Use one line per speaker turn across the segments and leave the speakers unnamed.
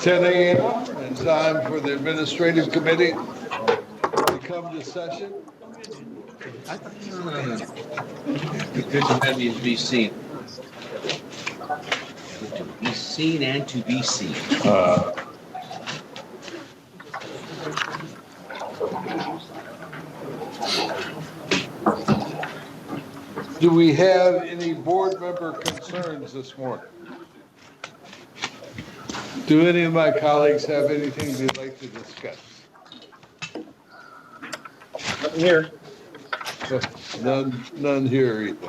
10 a.m. and time for the administrative committee to come to session.
No. Good to have you be seen. To be seen and to be seen.
Do we have any board member concerns this morning? Do any of my colleagues have anything they'd like to discuss?
Nothing here.
None here either.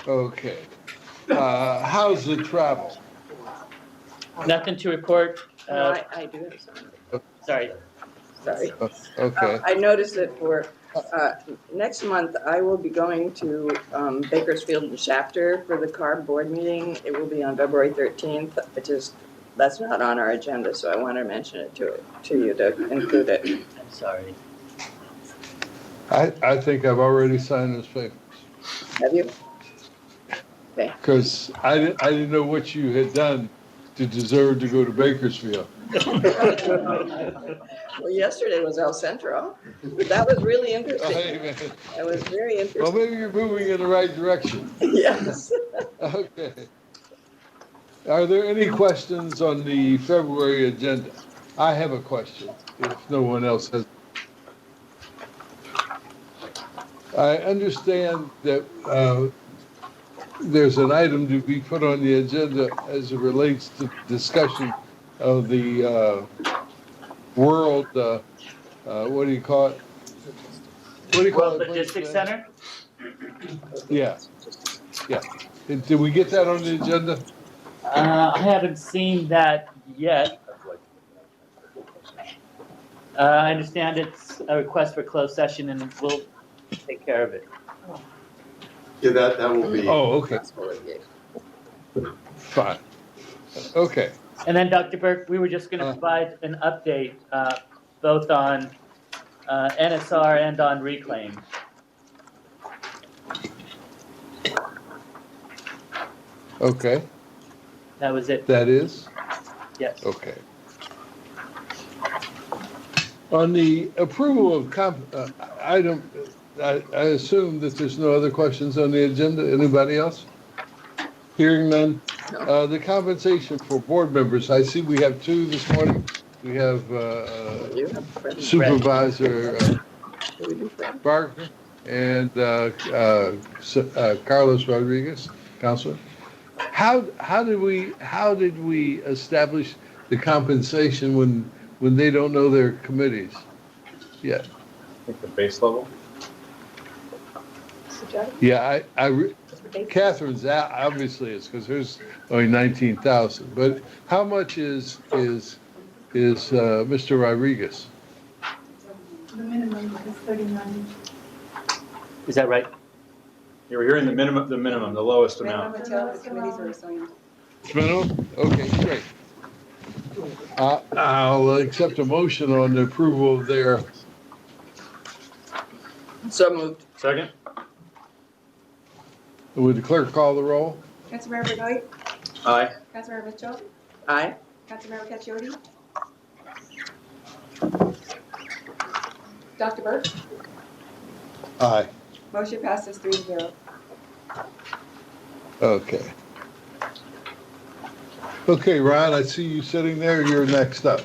Okay. How's the travel?
Nothing to report.
No, I do have something.
Sorry.
Okay.
I noticed that for next month, I will be going to Bakersfield Chapter for the CARB board meeting. It will be on February 13th. That's not on our agenda, so I want to mention it to you to include it.
I'm sorry.
I think I've already signed those papers.
Have you? Okay.
Because I didn't know what you had done to deserve to go to Bakersfield.
Well, yesterday was El Centro. That was really interesting. It was very interesting.
Well, maybe you're moving in the right direction.
Yes.
Okay. Are there any questions on the February agenda? I have a question, if no one else has. I understand that there's an item to be put on the agenda as it relates to discussion of the world, what do you call it? What do you call
World
it?
Logistics Center?
Yeah. Did we get that on the agenda?
I haven't seen that yet. I understand it's a request for closed session and we'll take care of it.
Yeah, that will be.
Oh, okay. Fine. Okay.
And then, Dr. Burke, we were just going to provide an update both on NSR and on Reclaim.
Okay.
That was it.
That is?
Yes.
Okay. On the approval of item, I assume that there's no other questions on the agenda. Anybody else? Hearing none. The compensation for board members, I see we have two this morning. We have Supervisor Barker and Carlos Rodriguez, Counselor. How did we establish the compensation when they don't know their committees yet?
I think the base level.
Yeah, Catherine's obviously is because hers only 19,000. But how much is Mr. Rodriguez?
The minimum is 39.
Is that right?
You were hearing the minimum, the lowest amount.
Until the committees are assigned.
Minimum? Okay, great. I'll accept a motion on the approval of their.
So moved.
Second?
Would the clerk call the roll?
Councilmember Benoit?
Aye.
Councilmember Mitchell?
Aye.
Councilmember Caccioli? Dr. Burke?
Aye.
Motion passes 3-0.
Okay. Okay, Ron, I see you sitting there. You're next up.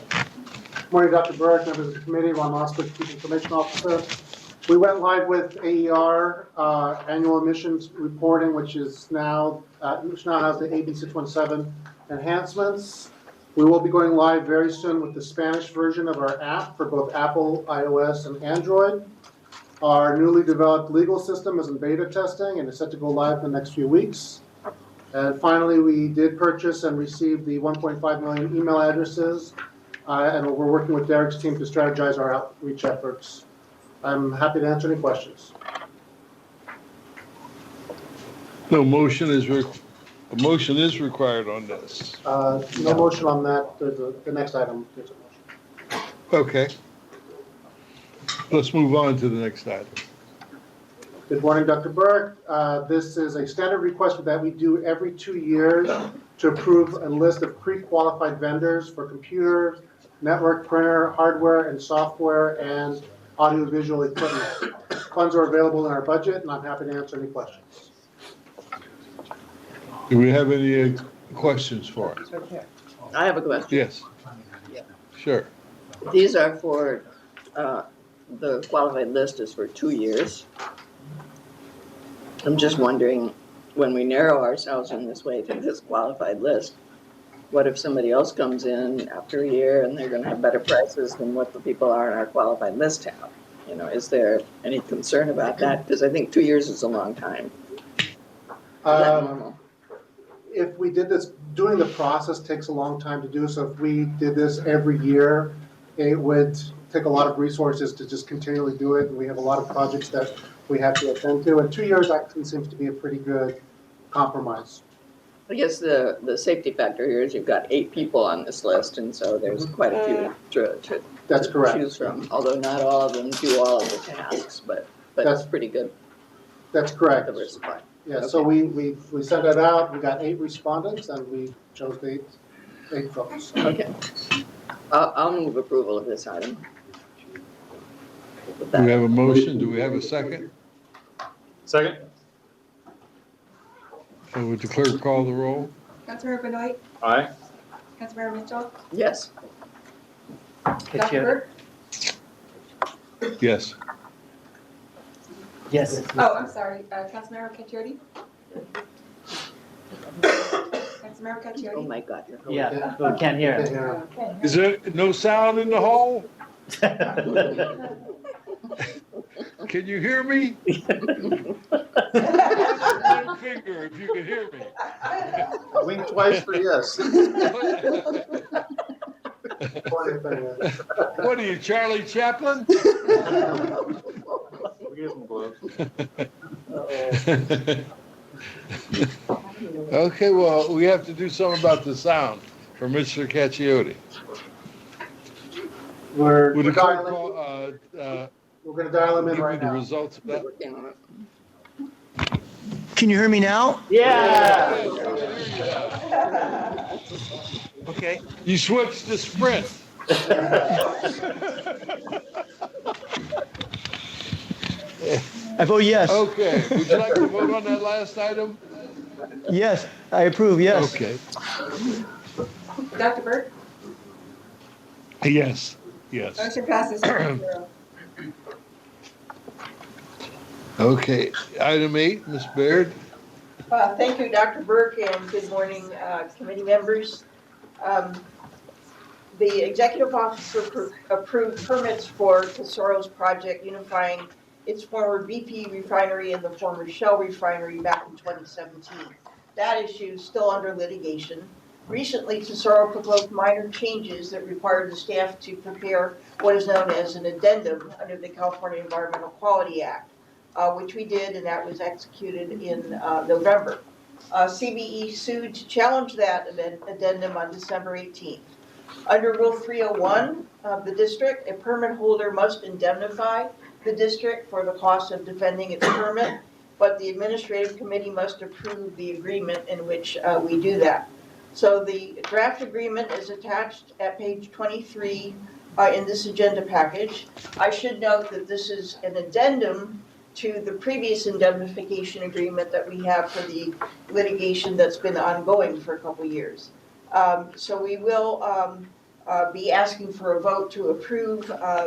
Morning, Dr. Burke, members of the committee. Ron Moskowitz, Chief Information Officer. We went live with AER annual emissions reporting, which now has the AB 617 enhancements. We will be going live very soon with the Spanish version of our app for both Apple, iOS, and Android. Our newly developed legal system is in beta testing and is set to go live in the next few weeks. And finally, we did purchase and receive the 1.5 million email addresses, and we're working with Derek's team to strategize our outreach efforts. I'm happy to answer any questions.
No motion is a motion is required on this.
No motion on that. There's the next item. There's a motion.
Okay. Let's move on to the next item.
Good morning, Dr. Burke. This is a standard request that we do every 2 years to approve a list of pre-qualified vendors for computers, network printer, hardware and software, and audiovisual equipment. Funds are available in our budget, and I'm happy to answer any questions.
Do we have any questions for us?
I have a question.
Yes. Sure.
These are for, the qualified list is for 2 years. I'm just wondering, when we narrow ourselves in this way to this qualified list, what if somebody else comes in after a year and they're gonna have better prices than what the people are on our qualified list have? You know, is there any concern about that? Because I think 2 years is a long time. Is that normal?
If we did this, doing the process takes a long time to do, so if we did this every year, it would take a lot of resources to just continually do it, and we have a lot of projects that we have to attend to, and 2 years actually seems to be a pretty good compromise.
I guess the safety factor here is you've got 8 people on this list, and so there's quite a few to
That's correct.
choose from, although not all of them do all of the tasks, but it's pretty good
That's correct.
diversified.
Yeah, so we sent it out, we got 8 respondents, and we chose the 8 folks.
Okay. I'll move approval of this item. With
Do we
that,
have a motion? Do we have a second?
Second?
Would the clerk call the roll?
Councilmember Benoit,
Aye.
Councilmember Mitchell,
yes.
Dr.
Caccione.
Burke.
Yes.
Yes.
Oh, I'm sorry, Councilmember Caccione. Councilmember
Oh
Caccione.
my God.
Yeah, but we can't hear it.
Yeah.
Is there no sound in the hall? Can you hear me? One finger if you can hear me.
Wink twice for yes.
What are you, Charlie Chaplin?
We get some gloves.
Okay, well, we have to do something about the sound for Mr. Caccione.
We're
Would the clerk
dialing,
call,
we're gonna dial them in
give me
right
the
now.
results of that?
Working on it.
Can you hear me now?
Yeah.
Okay.
You switched to Sprint.
I vote yes.
Okay, would you like to vote on that last item?
Yes, I approve, yes.
Okay,
Dr. Burke,
yes, yes.
motion passes 3-0.
Okay, item 8, Ms. Baird.
Thank you, Dr. Burke, and good morning, committee members. The executive officer approved permits for Tesoro's project unifying its former BP refinery and the former Shell refinery back in 2017. That issue is still under litigation. Recently, Tesoro proposed minor changes that required the staff to prepare what is known as an addendum under the California Environmental Quality Act, which we did, and that was executed in November. CBE sued to challenge that addendum on December 18th. Under Rule 301 of the district, a permit holder must indemnify the district for the cost of defending its permit, but the administrative committee must approve the agreement in which we do that. So the draft agreement is attached at page 23 in this agenda package. I should note that this is an addendum to the previous indemnification agreement that we have for the litigation that's been ongoing for a couple years. So we will be asking for a vote to approve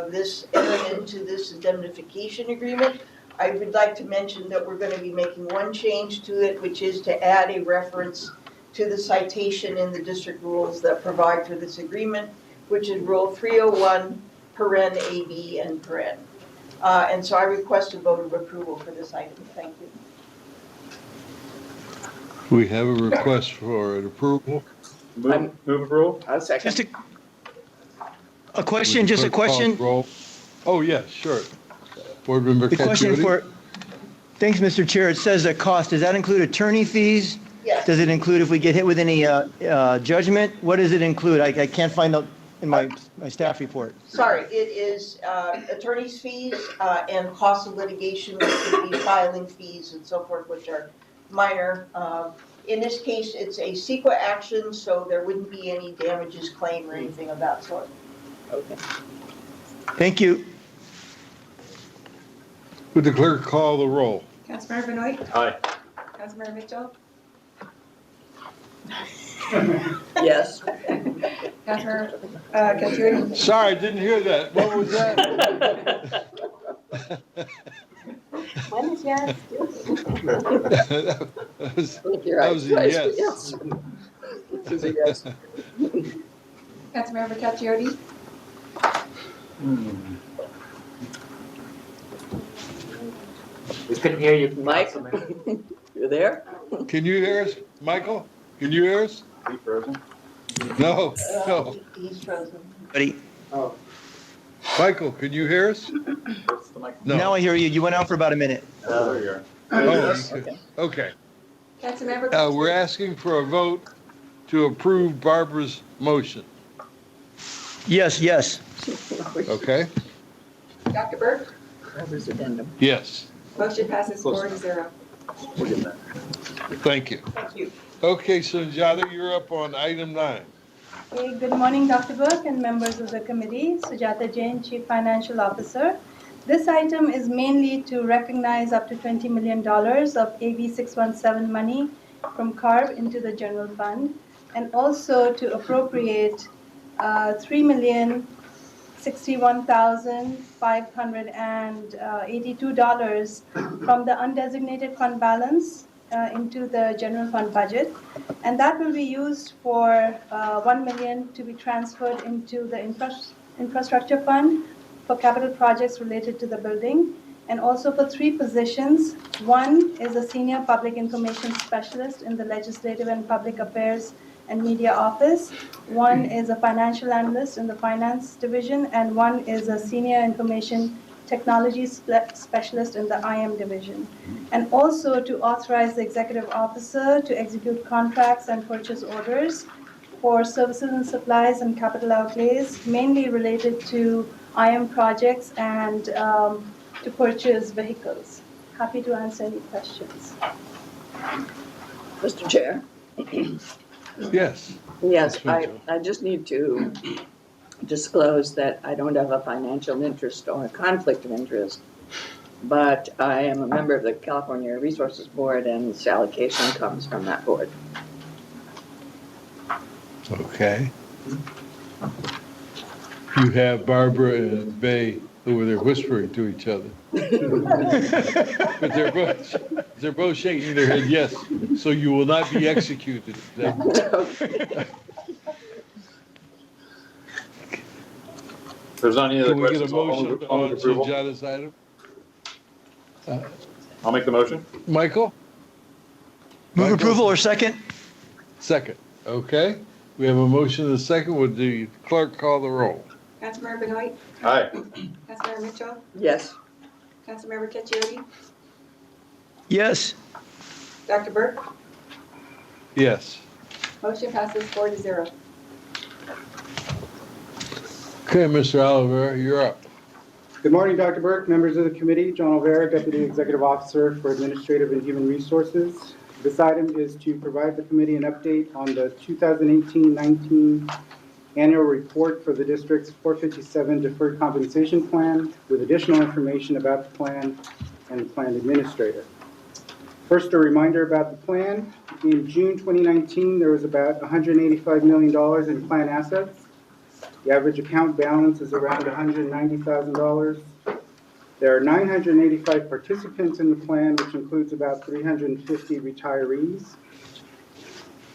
this entering into this indemnification agreement. I would like to mention that we're going to be making one change to it, which is to add a reference to the citation in the district rules that provide for this agreement, which is Rule 301, paren AB and paren. And so I request a vote of approval for this item. Thank you.
We have a request for an approval.
Move approval?
I'll second.
Just a question, just a
Would the clerk call
question.
the roll? Oh, yes, sure. Board Member
The question
Caccione?
for, thanks, Mr. Chair. It says the cost, does that include attorney fees?
Yes.
Does it include if we get hit with any judgment? What does it include? I can't find in my staff report.
Sorry, it is attorney's fees and cost of litigation, which could be filing fees and so forth, which are minor. In this case, it's a CEQA action, so there wouldn't be any damages claim or anything of that sort.
Okay.
Thank you.
Would the clerk call the roll?
Councilmember Benoit?
Aye.
Councilmember Mitchell?
Yes.
Councilmember Katurdi?
Sorry, I didn't hear that. What was that?
When is yes?
That was-
You're right.
That was a
Twice,
yes.
This is a yes.
Councilmember Katurdi?
We couldn't hear you.
Mike, you there?
Can you hear us, Michael? Can you hear us?
Are you frozen?
No, no.
He's frozen.
Buddy,
Oh,
Michael, can you hear us?
What's the mic?
No.
now I hear you. You went out for about a minute.
Oh, there you are.
Oh, okay.
Councilmember?
We're asking for a vote to approve Barbara's motion,
Yes, yes.
okay?
Dr. Burke?
Robert's addendum.
Yes,
Motion passes 4-0.
thank you.
Thank you.
Okay, Sunjata, you're up on item 9.
Okay, good morning, Dr. Burke and members of the committee. Sujata Jain, Chief Financial Officer. This item is mainly to recognize up to $20 million of AB 617 money from CARB into the general fund, and also to appropriate $3,061,582 from the undesignated fund balance into the general fund budget, and that will be used for $1 million to be transferred into the infrastructure fund for capital projects related to the building, and also for 3 positions. One is a senior public information specialist in the Legislative and Public Affairs and Media Office. One is a financial analyst in the Finance Division, and one is a senior information technology specialist in the IM Division. And also to authorize the executive officer to execute contracts and purchase orders for services and supplies and capital outlays, mainly related to IM projects and to purchase vehicles. Happy to answer any questions.
Mr. Chair?
Yes.
Yes,
Yes, Rachel.
I just need to disclose that I don't have a financial interest or a conflict of interest, but I am a member of the California Resources Board, and this allocation comes from that board.
Okay. You have Barbara and Bay over there whispering to each other. But they're both shaking their head yes, so you will not be executed.
If there's not any other
Can we get a
questions, I'll
motion
move
on
approval.
Sunjata's item?
I'll make the motion.
Michael?
Move approval or second?
Second. Okay. We have a motion and a second. Would the clerk call the roll?
Councilmember Benoit?
Aye.
Councilmember Mitchell?
Yes.
Councilmember Katurdi?
Yes.
Dr. Burke?
Yes.
Motion passes 4-0.
Okay, Mr. Oliver, you're up.
good morning, Dr. Burke, members of the committee. John Olvera, Deputy Executive Officer for Administrative and Human Resources. This item is to provide the committee an update on the 2018-19 annual report for the district's 457 Deferred Compensation Plan, with additional information about the plan and the plan administrator. First, a reminder about the plan. In June 2019, there was about $185 million in plan assets. The average account balance is around $190,000. There are 985 participants in the plan, which includes about 350 retirees.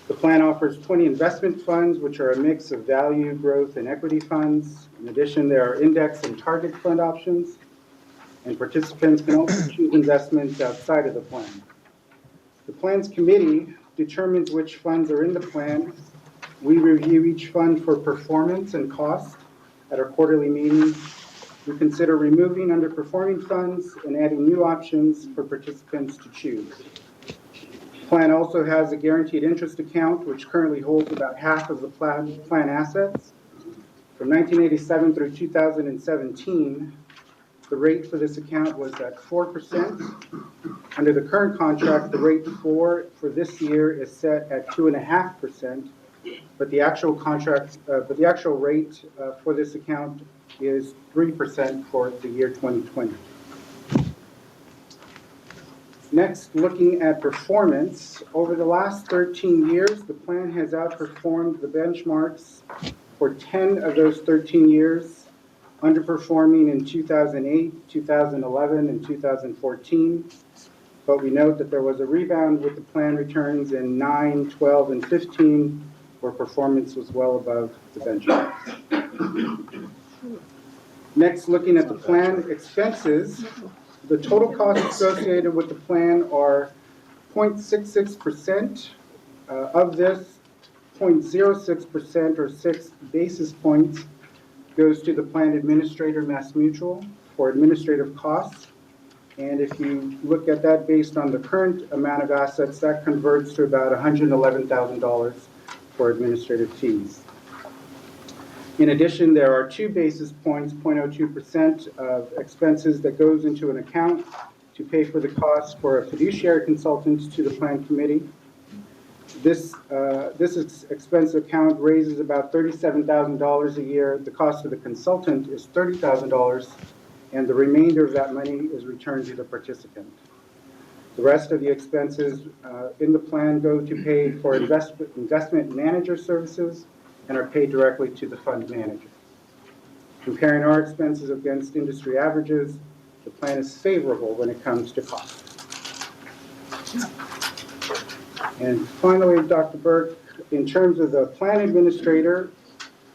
The plan offers 20 investment funds, which are a mix of value, growth, and equity funds. In addition, there are index and target fund options, and participants can also choose investments outside of the plan. The plan's committee determines which funds are in the plan. We review each fund for performance and cost at our quarterly meetings. We consider removing underperforming funds and adding new options for participants to choose. The plan also has a guaranteed interest account, which currently holds about half of the plan assets. From 1987 through 2017, the rate for this account was at 4%. Under the current contract, the rate for this year is set at 2.5%, but the actual rate for this account is 3% for the year 2020. Next, looking at performance, over the last 13 years, the plan has outperformed the benchmarks for 10 of those 13 years, underperforming in 2008, 2011, and 2014. But we note that there was a rebound with the plan returns in 9, 12, and 15, where performance was well above the benchmark. Next, looking at the plan expenses, the total costs associated with the plan are 0.66%. Of this, 0.06% or 6 basis points goes to the plan administrator, Mass Mutual, for administrative costs. And if you look at that based on the current amount of assets, that converts to about $111,000 for administrative fees. In addition, there are 2 basis points, 0.02% of expenses that goes into an account to pay for the cost for a fiduciary consultant to the plan committee. This expense account raises about $37,000 a year. The cost of the consultant is $30,000, and the remainder of that money is returned to the participant. The rest of the expenses in the plan go to pay for investment manager services and are paid directly to the fund manager. Comparing our expenses against industry averages, the plan is favorable when it comes to cost. And finally, Dr. Burke, in terms of the plan administrator,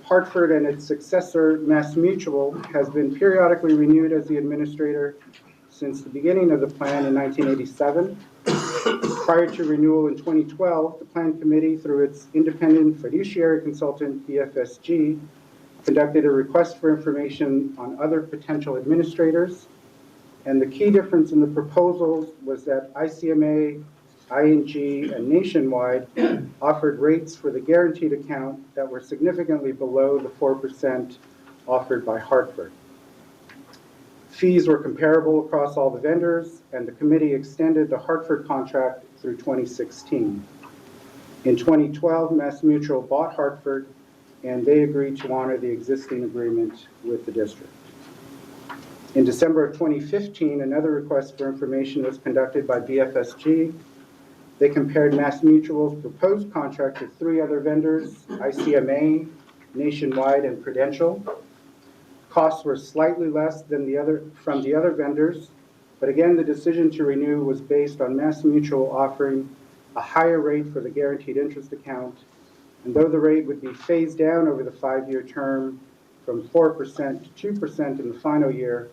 Hartford and its successor, Mass Mutual, has been periodically renewed as the administrator since the beginning of the plan in 1987. Prior to renewal in 2012, the plan committee, through its independent fiduciary consultant, BFSG, conducted a request for information on other potential administrators. And the key difference in the proposals was that ICMA, ING, and Nationwide offered rates for the guaranteed account that were significantly below the 4% offered by Hartford. Fees were comparable across all the vendors, and the committee extended the Hartford contract through 2016. In 2012, Mass Mutual bought Hartford, and they agreed to honor the existing agreement with the district. In December of 2015, another request for information was conducted by BFSG. They compared Mass Mutual's proposed contract with 3 other vendors, ICMA, Nationwide, and Prudential. Costs were slightly less than from the other vendors, but again, the decision to renew was based on Mass Mutual offering a higher rate for the guaranteed interest account, and though the rate would be phased down over the 5-year term from 4% to 2% in the final year,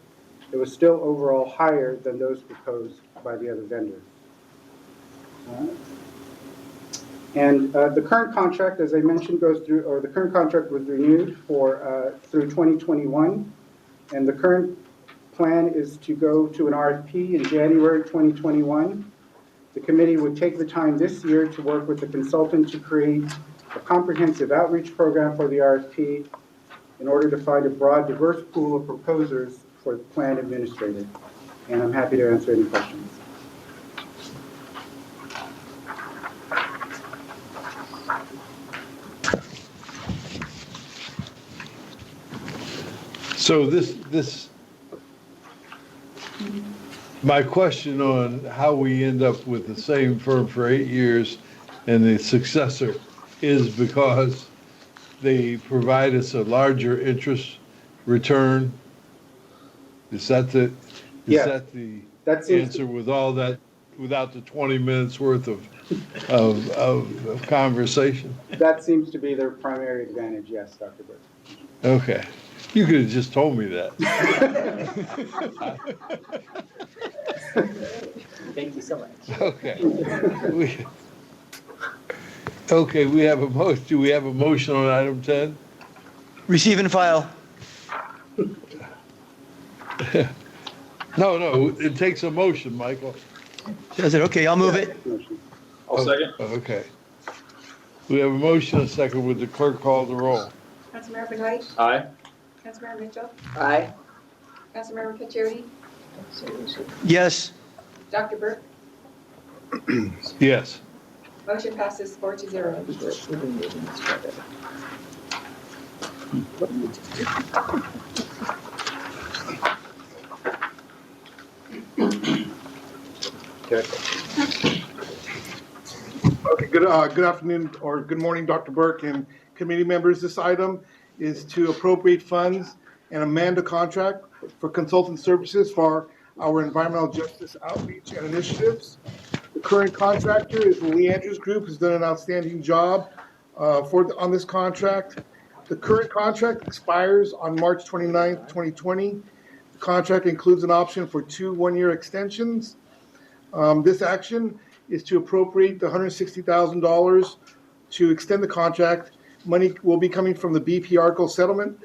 it was still overall higher than those proposed by the other vendors. And the current contract, as I mentioned, the current contract was renewed through 2021, and the current plan is to go to an RFP in January 2021. The committee would take the time this year to work with the consultant to create a comprehensive outreach program for the RFP in order to find a broad, diverse pool of proposers for the plan administrator. And I'm happy to answer any questions.
So my question on how we end up with the same firm for 8 years and the successor is because they provide us a larger interest return. Is that the answer with all that, without the 20 minutes worth of conversation?
That seems to be their primary advantage, yes, Dr. Burke.
Okay. You could have just told me that.
Thank you so much.
Okay. We have a motion. Do we have a motion on item 10?
Receive and file.
No, it takes a motion, Michael.
Does it? Okay, I'll move it.
I'll second.
Okay. We have a motion, a second. Would the clerk call the roll?
Councilmember Benoit,
Aye.
Councilmember Mitchell,
Aye.
Councilmember Cacciardi,
Yes.
Dr. Burke.
Yes.
Motion passes 4-0.
Okay, good afternoon or good morning, Dr. Burke and committee members. This item is to appropriate funds and amend a contract for consultant services for our environmental justice outreach and initiatives. The current contractor is the Lee Andrews Group, who's done an outstanding job on this contract. The current contract expires on March 29th, 2020. The contract includes an option for 2 one-year extensions. This action is to appropriate the $160,000 to extend the contract. Money will be coming from the BP Arco Settlement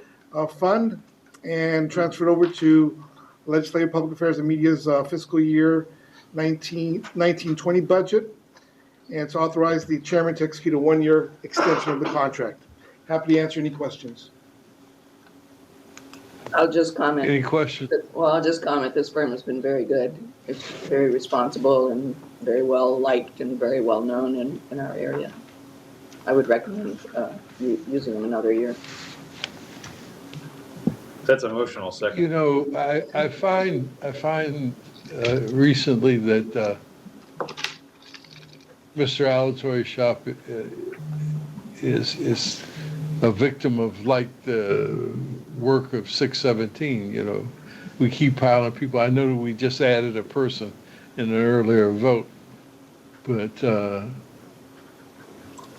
Fund and transferred over to Legislative Public Affairs and Media's fiscal year 1920 budget. And to authorize the chairman to execute a 1-year extension of the contract. Happy to answer any questions.
I'll just comment.
Any questions?
Well, I'll just comment, this firm has been very good. It's very responsible and very well liked and very well known in our area. I would recommend using them another year.
That's emotional. Second.
You know, I find recently that Mr. Alatore's shop is a victim of like the work of 617. You know, we keep piling people. I know that we just added a person in an earlier vote, but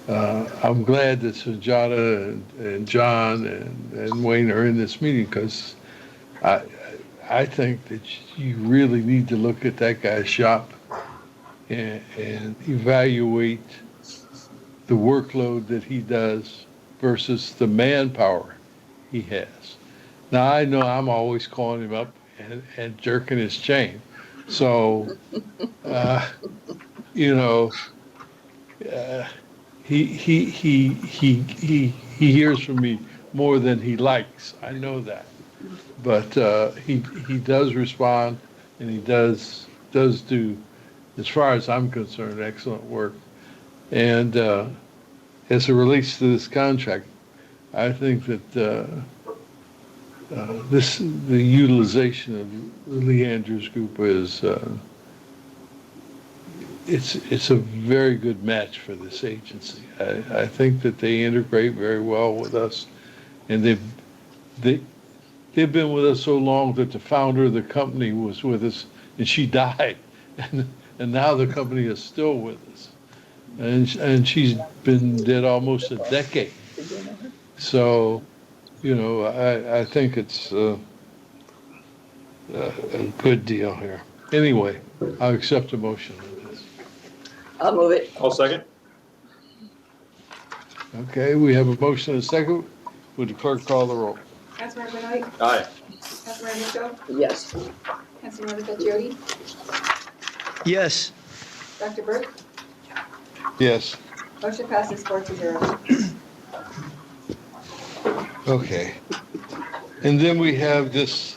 I'm glad that Sujata and John and Wayne are in this meeting, because I think that you really need to look at that guy's shop and evaluate the workload that he does versus the manpower he has. Now, I know I'm always calling him up and jerking his chain. So, you know, he hears from me more than he likes. I know that. But he does respond, and he does do, as far as I'm concerned, excellent work. And as it relates to this contract, I think that the utilization of the Lee Andrews Group is it's a very good match for this agency. I think that they integrate very well with us, and they've been with us so long that the founder of the company was with us, and she died, and now the company is still with us. And she's been dead almost a decade. So, you know, I think it's a good deal here. Anyway, I'll accept a motion on this.
I'll move it.
I'll second.
Okay, we have a motion and a second. Would the clerk call the roll?
Councilmember Benoit,
Aye.
Councilmember Mitchell,
Yes.
Councilmember Cacciardi,
Yes.
Dr. Burke.
Yes.
Motion passes 4-0.
Okay. And then we have this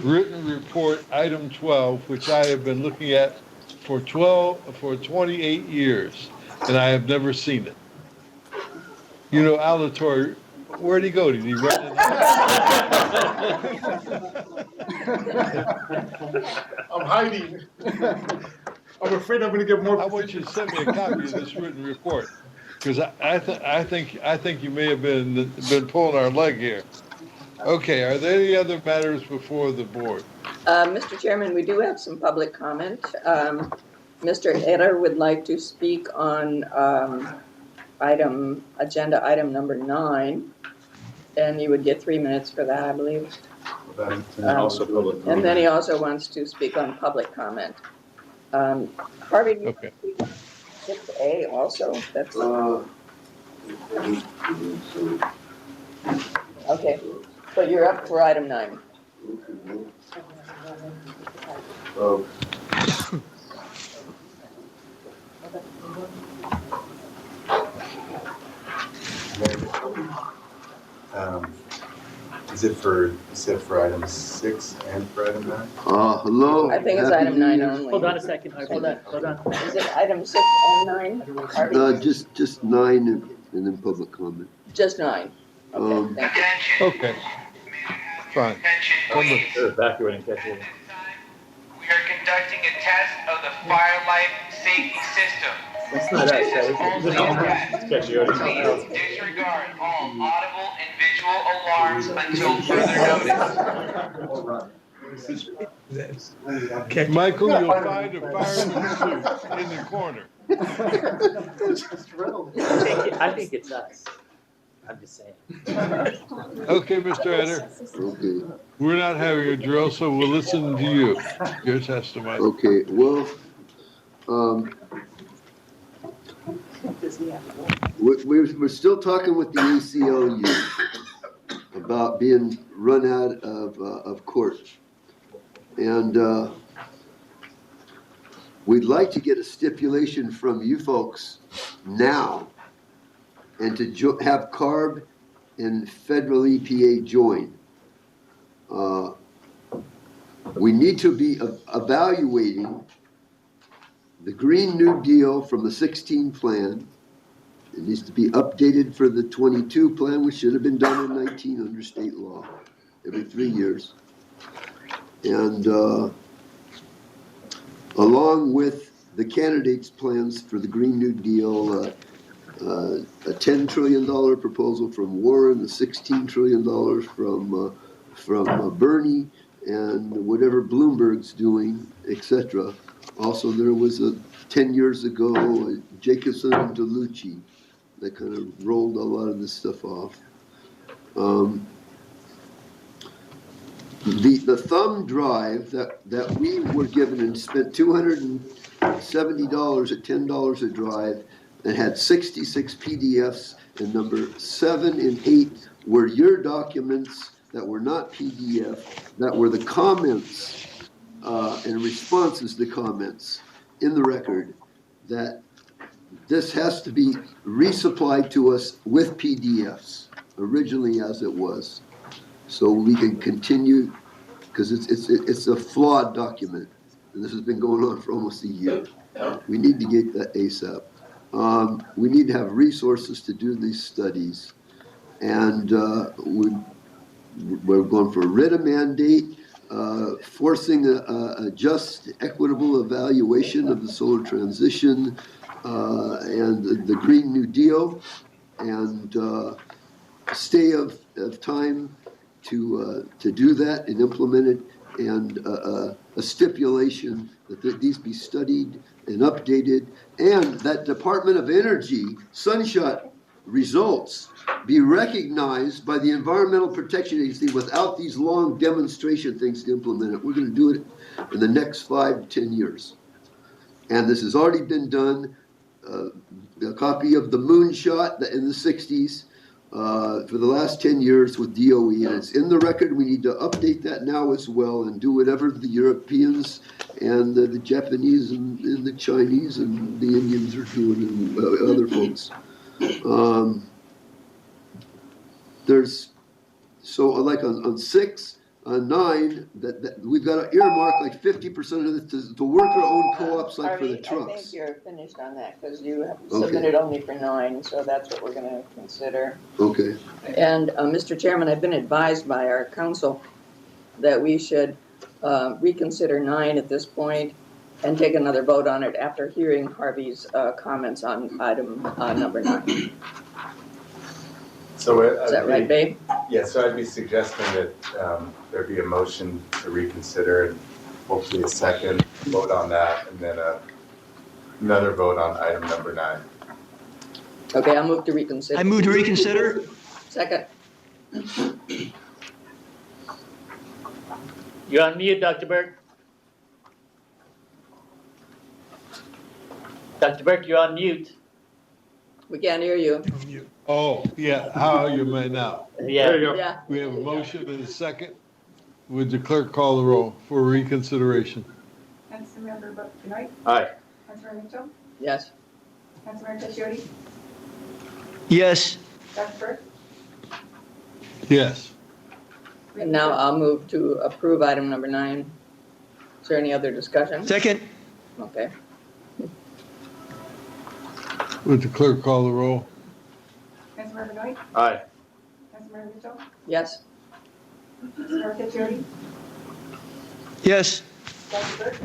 written report, item 12, which I have been looking at for 28 years, and I have never seen it. You know, Alatore, where'd he go? Did he run it?
I'm hiding. I'm afraid I'm going to get more.
I want you to send me a copy of this written report, because I think you may have been pulling our leg here. Okay, are there any other matters before the board?
Mr. Chairman, we do have some public comment. Mr. Eder would like to speak on agenda item number 9, and you would get 3 minutes for that, I believe.
Also public comment.
And then he also wants to speak on public comment. Harvey,
Okay.
6A also, that's. Okay, but you're up for item 9.
Is it for, you said for item 6 and for item 9?
Hello.
I think it's
Happy
item
New
9
Year.
only.
Hold on a second, Harvey. Hold on.
Is it item 6 and 9? Harvey?
Just 9 and then public comment.
Just 9. Okay, thank you.
Okay. Fine.
They're evacuating, catch it.
We are conducting a test of the fire life safety system.
That's not us, right?
It's catch you.
Please disregard all audible and visual alarms until further notice.
Michael, you'll find a fireman's suit in the corner.
I think it's us. I'm just saying.
Okay, Mr. Eder.
Okay.
We're not having a drill, so we'll listen to you, your testimony.
Okay, well, we're still talking with the ACLU about being run out of court. And we'd like to get a stipulation from you folks now and to have CARB and federal EPA join. We need to be evaluating the Green New Deal from the 16 plan. It needs to be updated for the 22 plan, which should have been done in 19 under state law, every 3 years. And along with the candidates' plans for the Green New Deal, a $10 trillion proposal from Warren, the $16 trillion from Bernie, and whatever Bloomberg's doing, etc. Also, there was 10 years ago, Jacobson and DeLucci that kind of rolled a lot of this stuff off. The thumb drive that we were given and spent $270 at $10 a drive and had 66 PDFs, and number 7 and 8 were your documents that were not PDF, that were the comments and responses to comments in the record, that this has to be resupplied to us with PDFs, originally as it was, so we can continue, because it's a flawed document, and this has been going on for almost a year. We need to get that ASAP. We need to have resources to do these studies, and we're going for a writ of mandate, forcing a just, equitable evaluation of the solar transition and the Green New Deal, and stay of time to do that and implement it, and a stipulation that these be studied and updated, and that Department of Energy sunshot results be recognized by the Environmental Protection Agency without these long demonstration things to implement it. We're going to do it in the next 5 to 10 years. And this has already been done. A copy of the moonshot in the 60s for the last 10 years with DOE, and it's in the record. We need to update that now as well and do whatever the Europeans and the Japanese and the Chinese and the Indians are doing, and other folks. There's, so like on 6, on 9, that we've got to earmark like 50% of it to worker-owned co-ops, like for the
Harvey, I
trucks.
think you're finished on that, because you have submitted only for 9, so that's what we're going to consider.
Okay.
And Mr. Chairman, I've been advised by our council that we should reconsider 9 at this point and take another vote on it after hearing Harvey's comments on item number 9.
So
Is that right, babe?
Yeah, so I'd be suggesting that there be a motion to reconsider and hopefully a second vote on that, and then another vote on item number 9.
Okay, I'll move to reconsider.
I move to reconsider.
Second.
You're on mute, Dr. Burke. Dr. Burke, you're on mute.
We can't hear you.
Oh, yeah, how are you right now?
Yeah.
There you go.
Yeah.
We have a motion and a second. Would the clerk call the roll for reconsideration?
Councilmember Benoit,
Aye.
Councilmember Mitchell,
Yes.
Councilmember Caccioli,
Yes.
Dr. Burke,
Yes.
And now I'll move to approve item number 9. Is there any other discussion?
Second.
Okay.
Would the clerk call the roll?
Councilmember Benoit?
Aye.
Councilmember Mitchell?
Yes.
Councilmember Caccioli?
Yes.
Dr. Burke?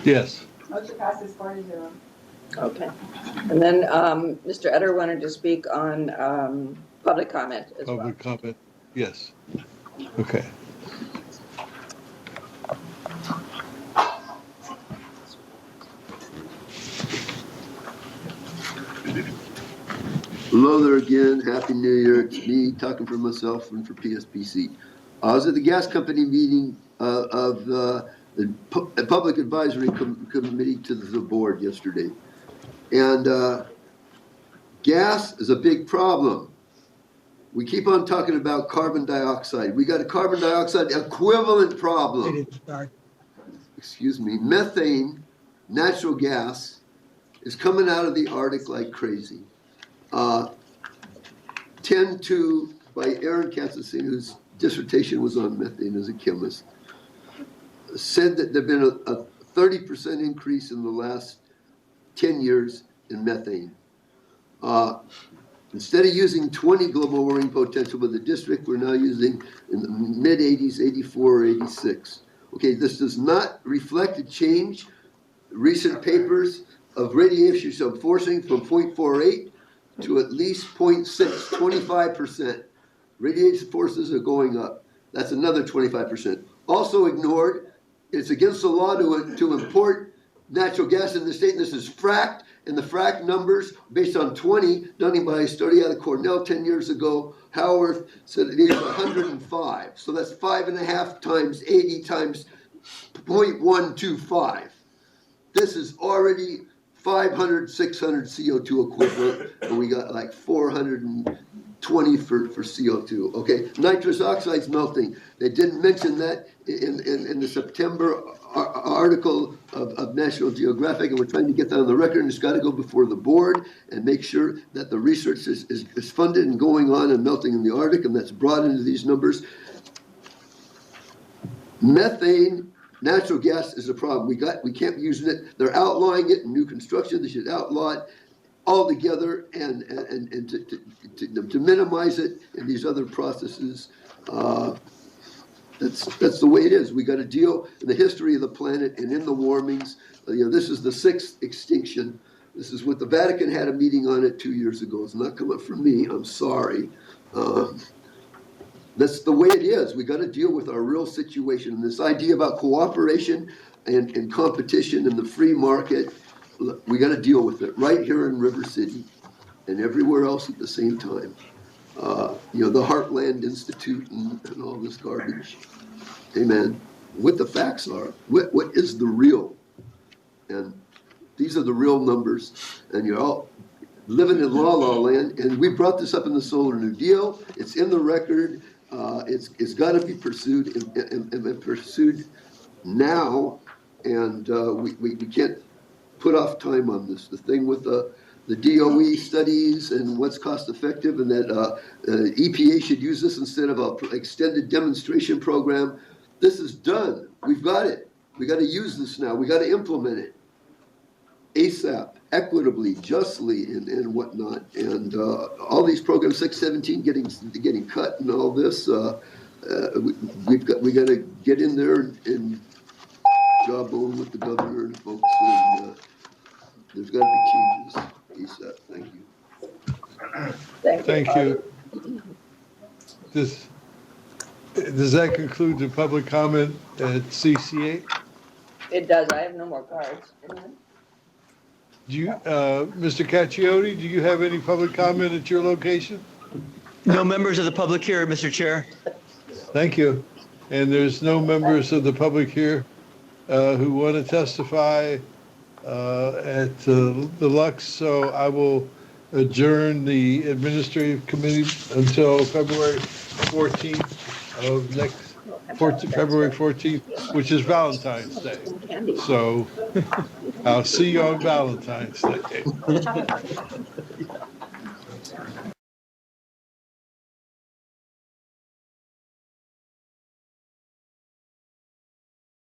Yes.
Motion passes 4-0.
Okay. And then Mr. Etter wanted to speak on public comment as well.
Public comment. Yes. Okay.
Hello there again. Happy New Year. It's me talking for myself and for PSPC. I was at the gas company meeting of the Public Advisory Committee to the board yesterday. And gas is a big problem. We keep on talking about carbon dioxide. We got a carbon dioxide equivalent problem. Excuse me. Methane, natural gas, is coming out of the Arctic like crazy. 10-2 by Aaron Katzin, whose dissertation was on methane as a chemist, said that there'd been a 30% increase in the last 10 years in methane. Instead of using 20 global warming potential with the district, we're now using in the mid-80s, 84 or 86. Okay, this does not reflect a change. Recent papers of radiation forcing from 0.48 to at least 0.6, 25%. Radiation forces are going up. That's another 25%. Also ignored, it's against the law to import natural gas in the state. This is fracked, and the frack numbers based on 20, done by a study out of Cornell 10 years ago. Howarth said it is 105. So that's 5.5 times 80 times 0.125. This is already 500, 600 CO2 equivalent, and we got like 420 for CO2. Okay, nitrous oxide's melting. They didn't mention that in the September article of National Geographic, and we're trying to get that on the record, and it's got to go before the board and make sure that the research is funded and going on and melting in the Arctic, and that's brought into these numbers. Methane, natural gas is a problem. We can't be using it. They're outlawing it in new construction. They should outlaw it altogether and to minimize it in these other processes. That's the way it is. We got to deal in the history of the planet and in the warmings. This is the 6th extinction. This is what the Vatican had a meeting on it 2 years ago. It's not coming from me. I'm sorry. That's the way it is. We got to deal with our real situation. And this idea about cooperation and competition in the free market, we got to deal with it right here in River City and everywhere else at the same time. The Heartland Institute and all this garbage. Amen. What the facts are. What is the real? And these are the real numbers. And you're all living in la land. And we brought this up in the Solar New Deal. It's in the record. It's got to be pursued and pursued now. And we can't put off time on this. The thing with the DOE studies and what's cost effective, and that EPA should use this instead of an extended demonstration program. This is done. We've got it. We got to use this now. We got to implement it ASAP, equitably, justly, and whatnot. And all these programs, 617 getting cut and all this. We got to get in there and jawbone with the governor and folks. And there's got to be changes. ASAP. Thank you.
Thank you. Does that conclude the public comment at CC8?
It does. I have no more cards.
Do you, Mr. Caccioli, do you have any public comment at your location?
No members of the public here, Mr. Chair.
Thank you. And there's no members of the public here who want to testify at the Lux, so I will adjourn the administrative committee until February 14th of February 14th, which is Valentine's Day. So I'll see you on Valentine's Day.